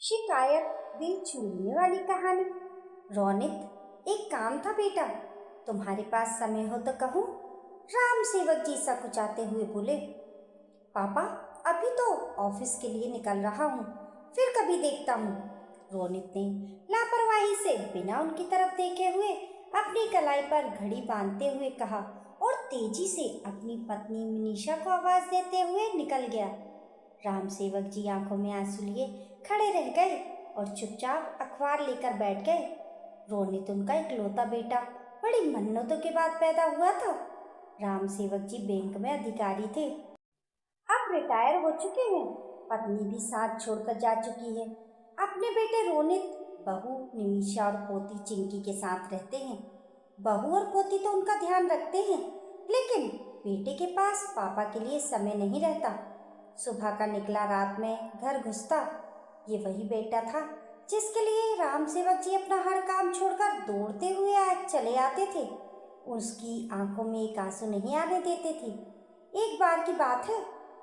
शिकायत दिल छूने वाली कहानी। रौनित, एक काम था बेटा, तुम्हारे पास समय हो तो कहूँ? राम सेवक जी सकुचाते हुए बोले। पापा, अभी तो ऑफिस के लिए निकल रहा हूँ, फिर कभी देखता हूँ। रोनित ने लापरवाही से बिना उनकी तरफ देखे हुए अपनी कलाई पर घड़ी बांधते हुए कहा और तेजी से अपनी पत्नी मिनीषा को आवाज देते हुए निकल गया। राम सेवक जी आंखों में आंसू लिए खड़े रह गए और चुपचाप अखबार लेकर बैठ गए। रोनित उनका इकलौता बेटा बड़ी मन्नतों के बाद पैदा हुआ था। राम सेवक जी बैंक में अधिकारी थे, अब रिटायर हो चुके हैं। पत्नी भी साथ छोड़कर जा चुकी है। अपने बेटे रोनित, बहू निमिषा और पोती चिंकी के साथ रहते हैं। बहू और पोती तो उनका ध्यान रखते हैं, लेकिन बेटे के पास पापा के लिए समय नहीं रहता। सुबह का निकला रात में घर घुसता। ये वही बेटा था जिसके लिए राम सेवक जी अपना हर काम छोड़कर दौड़ते हुए चले आते थे। उसकी आंखों में एक आंसू नहीं आने देते थे। एक बार की बात है,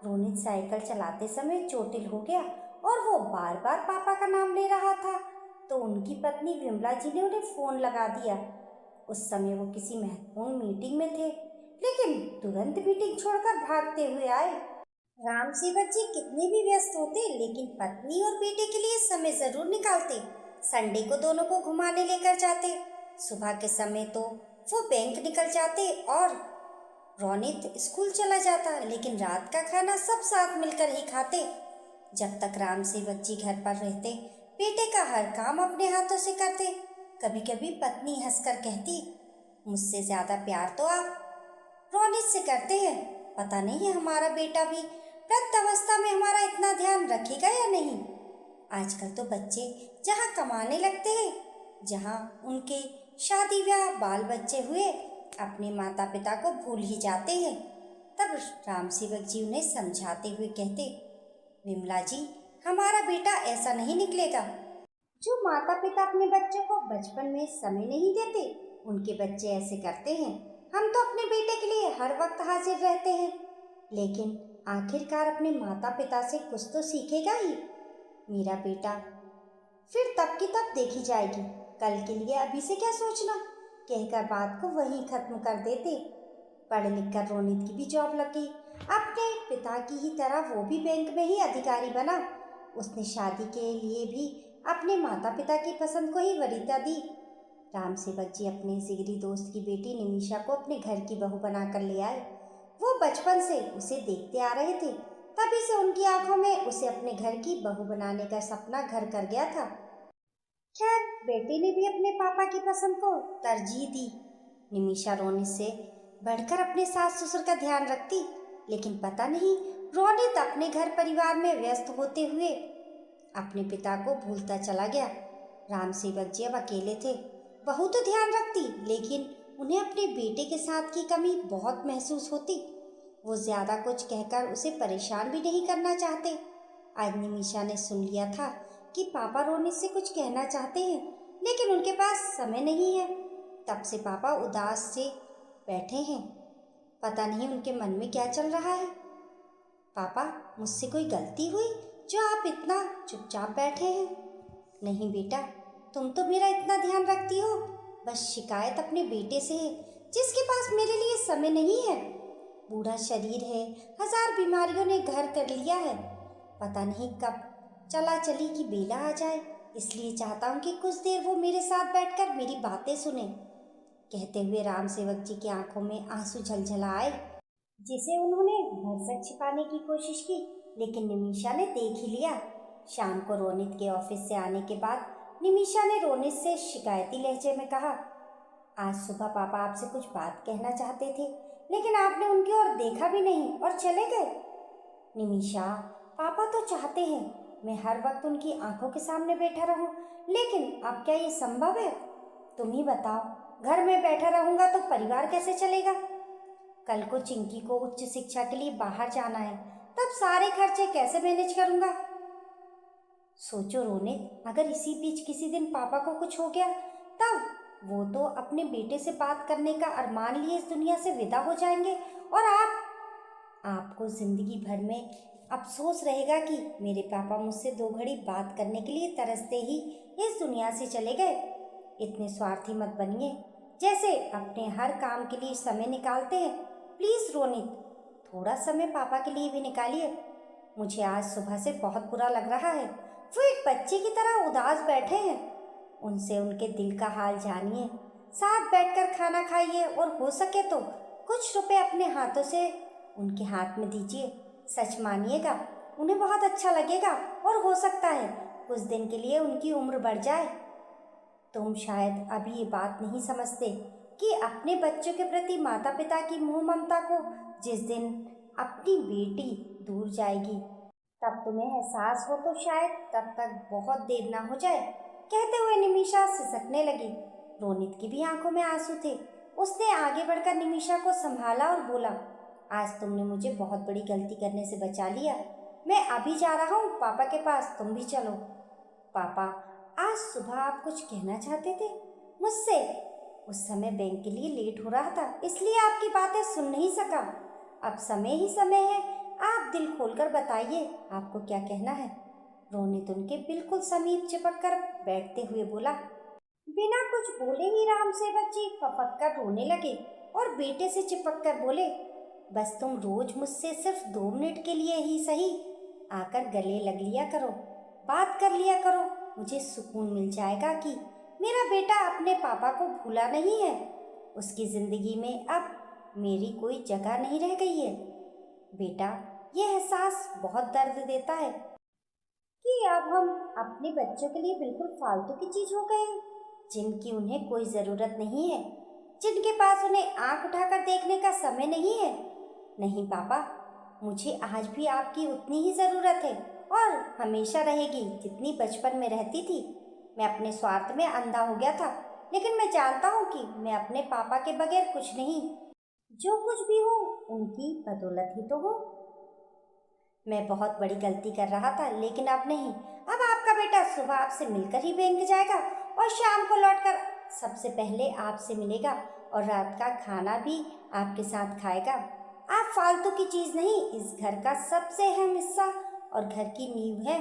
रोनित साइकिल चलाते समय चोटिल हो गया और वो बार बार पापा का नाम ले रहा था, तो उनकी पत्नी विमला जी ने उन्हें फोन लगा दिया। उस समय वो किसी महत्वपूर्ण मीटिंग में थे, लेकिन तुरंत मीटिंग छोड़कर भागते हुए आए। राम सेवक जी कितने भी व्यस्त होते, लेकिन पत्नी और बेटे के लिए समय जरूर निकालते। संडे को दोनों को घुमाने लेकर जाते। सुबह के समय तो वो बैंक निकल जाते और रोनित स्कूल चला जाता, लेकिन रात का खाना सब साथ मिलकर ही खाते। जब तक राम सेवक जी घर पर रहते, बेटे का हर काम अपने हाथों से करते। कभी कभी पत्नी हंसकर कहती, मुझसे ज्यादा प्यार तो आप रोनित से करते हैं। पता नहीं हमारा बेटा भी वृद्धावस्था में हमारा इतना ध्यान रखेगा या नहीं। आजकल तो बच्चे जहाँ कमाने लगते हैं, जहाँ उनके शादी ब्याह बाल बच्चे हुए, अपने माता पिता को भूल ही जाते हैं। तब राम सेवक जी उन्हें समझाते हुए कहते, विमला जी, हमारा बेटा ऐसा नहीं निकलेगा। जो माता पिता अपने बच्चों को बचपन में समय नहीं देते, उनके बच्चे ऐसे करते हैं। हम तो अपने बेटे के लिए हर वक्त हाजिर रहते हैं, लेकिन आखिरकार अपने माता पिता से कुछ तो सीखेगा ही। मेरा बेटा फिर तब की तब देखी जाएगी, कल के लिए अभी से क्या सोचना, कहकर बात को वहीं खत्म कर देते। पढ़ लिख कर रोनित की भी जॉब लगी। अपने पिता की ही तरह वो भी बैंक में ही अधिकारी बना। उसने शादी के लिए भी अपने माता पिता की पसंद को ही वरीयता दी। राम सेवक जी अपने जिगरी दोस्त की बेटी निमिषा को अपने घर की बहू बनाकर ले आए। वो बचपन से उसे देखते आ रहे थे, तभी से उनकी आंखों में उसे अपने घर की बहू बनाने का सपना घर कर गया था। खैर, बेटे ने भी अपने पापा की पसंद को तरजीह दी। निमिषा रोनित से बढ़कर अपने सास ससुर का ध्यान रखती, लेकिन पता नहीं रोनित अपने घर परिवार में व्यस्त होते हुए अपने पिता को भूलता चला गया। राम सेवक जी अब अकेले थे। बहू तो ध्यान रखती, लेकिन उन्हें अपने बेटे के साथ की कमी बहुत महसूस होती। वो ज्यादा कुछ कहकर उसे परेशान भी नहीं करना चाहते। आज निमिषा ने सुन लिया था कि पापा रोनित से कुछ कहना चाहते हैं, लेकिन उनके पास समय नहीं है। तब से पापा उदास से बैठे हैं। पता नहीं उनके मन में क्या चल रहा है। पापा, मुझसे कोई गलती हुई जो आप इतना चुपचाप बैठे हैं? नहीं बेटा, तुम तो मेरा इतना ध्यान रखती हो, बस शिकायत अपने बेटे से है, जिसके पास मेरे लिए समय नहीं है। बूढ़ा शरीर है, हजार बीमारियों ने घर कर लिया है। पता नहीं कब चला चली की बेला आ जाए, इसलिए चाहता हूँ कि कुछ देर वो मेरे साथ बैठकर मेरी बातें सुने। कहते हुए राम सेवक जी की आंखों में आंसू झलझला आए, जिसे उन्होंने भरसक छिपाने की कोशिश की, लेकिन निमिषा ने देख ही लिया। शाम को रोनित के ऑफिस से आने के बाद निमिषा ने रोनित से शिकायती लहजे में कहा, आज सुबह पापा आपसे कुछ बात कहना चाहते थे, लेकिन आपने उनकी ओर देखा भी नहीं और चले गए। निमिषा, पापा तो चाहते हैं मैं हर वक्त उनकी आंखों के सामने बैठा रहूं, लेकिन अब क्या ये संभव है? तुम ही बताओ, घर में बैठा रहूंगा तो परिवार कैसे चलेगा? कल को चिंकी को उच्च शिक्षा के लिए बाहर जाना है, तब सारे खर्चे कैसे मैनेज करूंगा? सोचो रोनित, अगर इसी बीच किसी दिन पापा को कुछ हो गया, तब वो तो अपने बेटे से बात करने का अरमान लिए इस दुनिया से विदा हो जाएंगे, और आपको जिंदगी भर में अफसोस रहेगा कि मेरे पापा मुझसे 2 घड़ी बात करने के लिए तरसते ही इस दुनिया से चले गए। इतने स्वार्थी मत बनिए, जैसे अपने हर काम के लिए समय निकालते हैं। प्लीज़ रोनित, थोड़ा समय पापा के लिए भी निकालिए। मुझे आज सुबह से बहुत बुरा लग रहा है। वो एक बच्चे की तरह उदास बैठे हैं। उनसे उनके दिल का हाल जानिए, साथ बैठकर खाना खाइए और हो सके तो कुछ रुपए अपने हाथों से उनके हाथ में दीजिए। सच मानिएगा, उन्हें बहुत अच्छा लगेगा और हो सकता है कुछ दिन के लिए उनकी उम्र बढ़ जाए। तुम शायद अभी ये बात नहीं समझते कि अपने बच्चों के प्रति माता पिता की मोह ममता को जिस दिन अपनी बेटी दूर जाएगी तब तुम्हें एहसास हो तो शायद तब तक बहुत देर ना हो जाए। कहते हुए निमिषा सिसकने लगी। रोनित की भी आंखों में आंसू थे। उसने आगे बढ़कर निमिषा को संभाला और बोला, आज तुमने मुझे बहुत बड़ी गलती करने से बचा लिया। मैं अभी जा रहा हूँ पापा के पास, तुम भी चलो। पापा, आज सुबह आप कुछ कहना चाहते थे मुझसे? उस समय बैंक के लिए लेट हो रहा था, इसलिए आपकी बातें सुन नहीं सका। अब समय ही समय है, आप दिल खोलकर बताइए आपको क्या कहना है। रोनित उनके बिल्कुल समीप चिपक कर बैठते हुए बोला। बिना कुछ बोले ही राम सेवक जी फपक कर रोने लगे और बेटे से चिपक कर बोले, बस तुम रोज मुझसे सिर्फ 2 मिनट के लिए ही सही आकर गले लग लिया करो, बात कर लिया करो। मुझे सुकून मिल जाएगा कि मेरा बेटा अपने पापा को भूला नहीं है। उसकी जिंदगी में अब मेरी कोई जगह नहीं रह गई है। बेटा, यह एहसास बहुत दर्द देता है कि अब हम अपने बच्चों के लिए बिल्कुल फालतू की चीज हो गए हैं, जिनकी उन्हें कोई ज़रूरत नहीं है, जिनके पास उन्हें आंख उठाकर देखने का समय नहीं है। नहीं पापा, मुझे आज भी आपकी उतनी ही ज़रूरत है और हमेशा रहेगी जितनी बचपन में रहती थी। मैं अपने स्वार्थ में अंधा हो गया था, लेकिन मैं जानता हूँ कि मैं अपने पापा के बगैर कुछ नहीं। जो कुछ भी हो उनकी बदौलत ही तो हो। मैं बहुत बड़ी गलती कर रहा था, लेकिन अब नहीं। अब आपका बेटा सुबह आपसे मिलकर ही बैंक जाएगा और शाम को लौटकर सबसे पहले आपसे मिलेगा और रात का खाना भी आपके साथ खाएगा। आप फालतू की चीज़ नहीं, इस घर का सबसे अहम हिस्सा और घर की नींव है।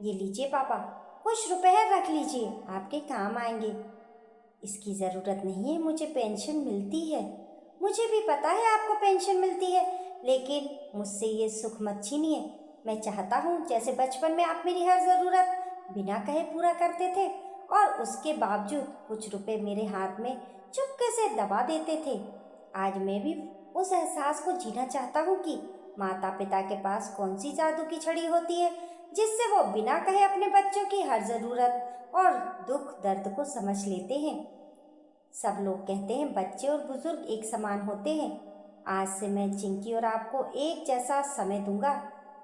ये लीजिए पापा, कुछ रुपए रख लीजिए, आपके काम आएंगे। इसकी ज़रूरत नहीं है, मुझे पेंशन मिलती है। मुझे भी पता है आपको पेंशन मिलती है, लेकिन मुझसे ये सुख मत छीनिए। मैं चाहता हूँ जैसे बचपन में आप मेरी हर ज़रूरत बिना कहे पूरा करते थे और उसके बावजूद कुछ रुपए मेरे हाथ में चुपके से दबा देते थे, आज मैं भी उस एहसास को जीना चाहता हूँ कि माता पिता के पास कौन सी जादू की छड़ी होती है जिससे वो बिना कहे अपने बच्चों की हर ज़रूरत और दुख दर्द को समझ लेते हैं। सब लोग कहते हैं बच्चे और बुजुर्ग एक समान होते हैं। आज से मैं चिंकी और आपको एक जैसा समय दूंगा,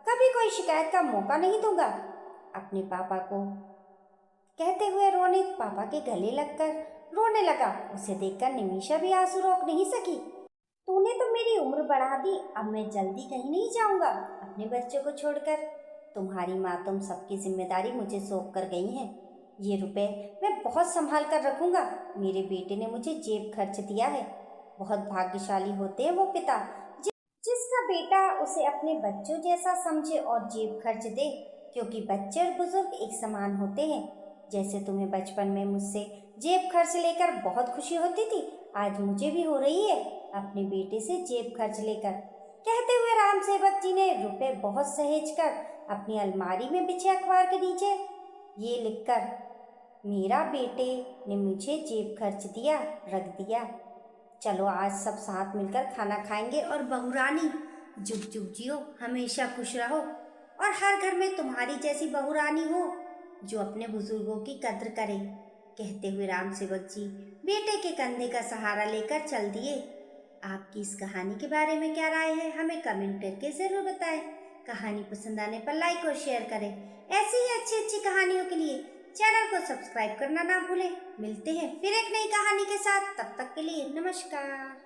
कभी कोई शिकायत का मौका नहीं दूंगा। अपने पापा को कहते हुए रोनित पापा के गले लगकर रोने लगा। उसे देखकर निमिषा भी आंसू रोक नहीं सकी। तूने तो मेरी उम्र बढ़ा दी, अब मैं जल्दी कहीं नहीं जाऊंगा अपने बच्चों को छोड़कर। तुम्हारी माँ तुम सबकी जिम्मेदारी मुझे सौंप कर गई हैं। ये रुपए मैं बहुत संभाल कर रखूंगा। मेरे बेटे ने मुझे जेब खर्च दिया है। बहुत भाग्यशाली होते हैं वो पिता जिसका बेटा उसे अपने बच्चों जैसा समझे और जेब खर्च दे, क्योंकि बच्चे और बुजुर्ग एक समान होते हैं। जैसे तुम्हें बचपन में मुझसे जेब खर्च लेकर बहुत खुशी होती थी, आज मुझे भी हो रही है अपने बेटे से जेब खर्च लेकर। कहते हुए राम सेवक जी ने रुपए बहुत सहेज कर अपनी अलमारी में बिछे अखबार के नीचे ये लिखकर, मेरा बेटे ने मुझे जेब खर्च दिया, रख दिया। चलो आज सब साथ मिलकर खाना खाएंगे और बहुरानी जुग जुग जियो, हमेशा खुश रहो और हर घर में तुम्हारी जैसी बहुरानी हो जो अपने बुजुर्गों की कद्र करे। कहते हुए राम सेवक जी बेटे के कंधे का सहारा लेकर चल दिए। आपकी इस कहानी के बारे में क्या राय है, हमें कमेंट करके ज़रूर बताएं। कहानी पसंद आने पर लाइक और शेयर करें। ऐसी ही अच्छी अच्छी कहानियों के लिए चैनल को सब्सक्राइब करना ना भूलें। मिलते हैं फिर एक नई कहानी के साथ, तब तक के लिए नमस्कार।